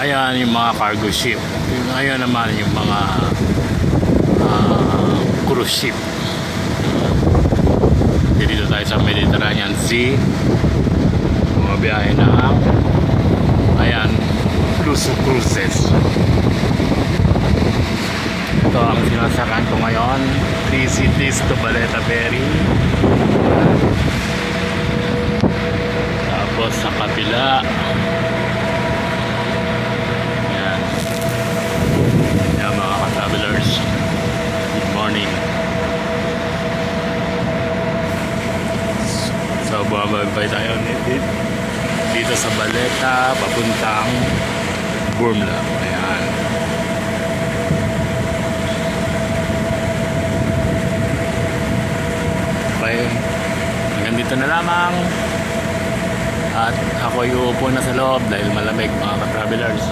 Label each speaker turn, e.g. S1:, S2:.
S1: Ayan yung mga cargo ship. Ayan naman yung mga cruise ship. Dito tayo sa Mediterranean Sea. Mga biyahe na ayan, Luso Cruises. Ito ang sinasakan ko ngayon, 3 cities to Baleta Ferry. Tapos sa kapila yan, yan mga ka-travelers, good morning. So bumabay tayo dito sa Baleta papuntang Burmla. Ayan. Okay, hanggang dito na lamang. At ako ay uupo na sa loob dahil malamig mga ka-travelers.